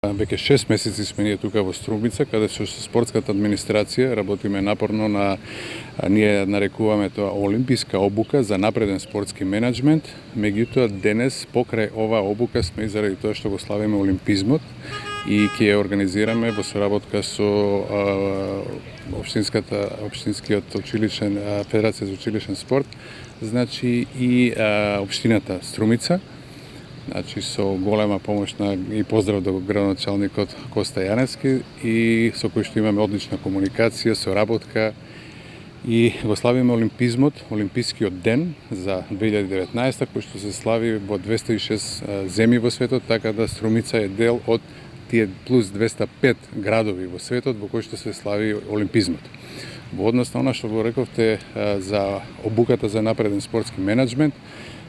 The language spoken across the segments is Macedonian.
Веќе 6 месеци сме ние тука во Струмица, каде со спортската администрација работиме напорно на, ние нарекуваме тоа олимписка обука за напреден спортски менеджмент. Меѓутоа денес покрај оваа обука сме и заради тоа што го славиме олимпизмот и ќе ја организираме во соработка со општинскиот училишен Федерација за училишен спорт, значи и општината Струмица. Значи со голема помош и поздрав до градоначалникот Коста Јаневски и со кој што имаме одлична комуникација, соработка и го славиме олимпизмот, олимпискиот ден за 2019 кој што се слави во 206 земји во светот, така да Струмица е дел од тие плюс 205 градови во светот во кои што се слави олимпизмот. Во однос на она што го рековте за обуката за напреден спортски менеджмент,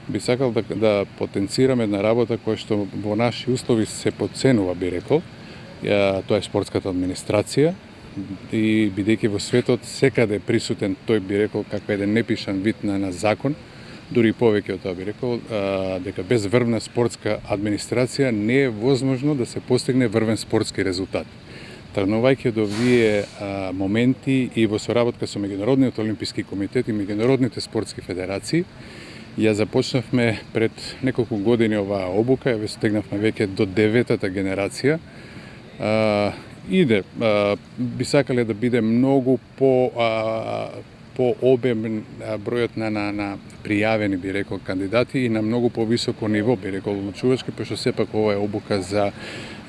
би сакал да потенцираме една работа која што во наши услови се потценува, би рекол. Тоа е спортската администрација и бидејќи во светот секаде е присутен, тој би рекол каква еден непишан вид на закон, дури и повеќе од тоа би рекол, дека без врвна спортска администрација не е возможно да се постигне врвен спортски резултат. Тргнувајќи до овие моменти и во соработка со Меѓународниот олимписки комитет и меѓународните спортски федерации, ја започнавме пред неколку години оваа обука, ја стигнавме веќе до 9-та генерација. Би сакале да биде многу по-обемен бројот на пријавени, би рекол, кандидати и на многу повисоко ниво, би рекол, одлучувачки, пошто сепак ова е обука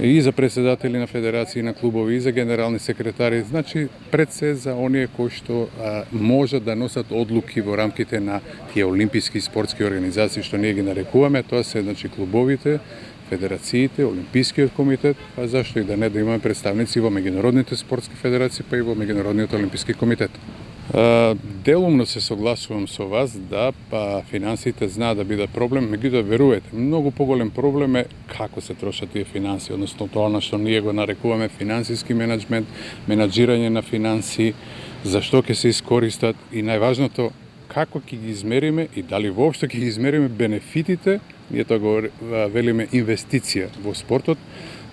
и за председатели на федерации, на клубови, и за генерални секретари, значи пред се за оние кои што можат да носат одлуки во рамките на тие олимписки спортски организации што ние ги нарекуваме, тоа се значи клубовите, федерациите, Олимпискиот комитет, а зашто и да не да имаме представници во меѓународните спортски федерации, па и во Меѓународниот олимписки комитет. Делумно се согласувам со вас да финансиите знаат да бидат проблем, меѓутоа верувате, многу поголем проблем е како се трошат тие финанси, односно тоа на што ние го нарекуваме финансиски менеджмент, менаџирање на финанси, зашто ќе се искористат и најважното како ќе ги измериме и дали воопшто ќе ги измериме бенефитите, ние тоа го велиме инвестиција во спортот.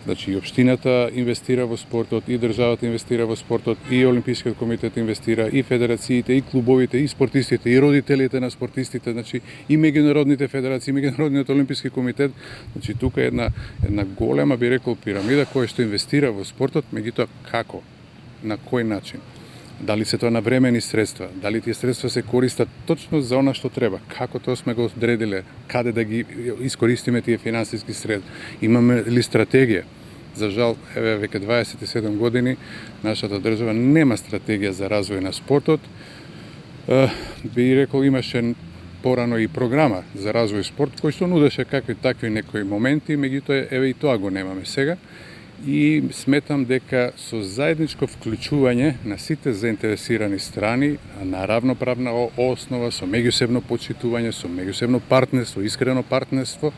Значи и општината инвестира во спортот, и државата инвестира во спортот, и Олимпискиот комитет инвестира, и федерациите, и клубовите, и спортистите, и родителите на спортистите, значи и меѓународните федерации, и меѓународниот олимписки комитет. Значи тука е една голема, би рекол, пирамида која што инвестира во спортот, меѓутоа како, на кој начин? Дали се тоа на времени средства, дали тие средства се користат точно за она што треба, како тоа сме го одредиле, каде да ги искористиме тие финансиски средства, имаме ли стратегија? За жал, веќе 27 години нашата држава нема стратегија за развој на спортот. Би рекол, имаше порано и програма за развој спорт, кој што нудеше какви такви некои моменти, меѓутоа и тоа го немаме сега. И сметам дека со заедничко вклучување на сите заинтересирани страни на равноправна основа, со меѓусебно почитување, со меѓусебно партнерство, искрено партнерство,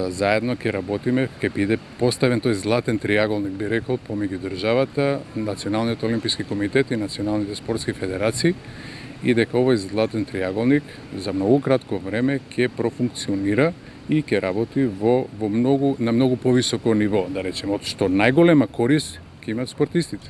заедно ќе работиме, ќе биде поставен тој златен триаголник, би рекол, помеѓу државата, Националниот олимписки комитет и националните спортски федерации, и дека овој златен триаголник за многу кратко време ќе профункционира и ќе работи на многу повисоко ниво, да речеме, од што најголема корист ќе имат спортистите.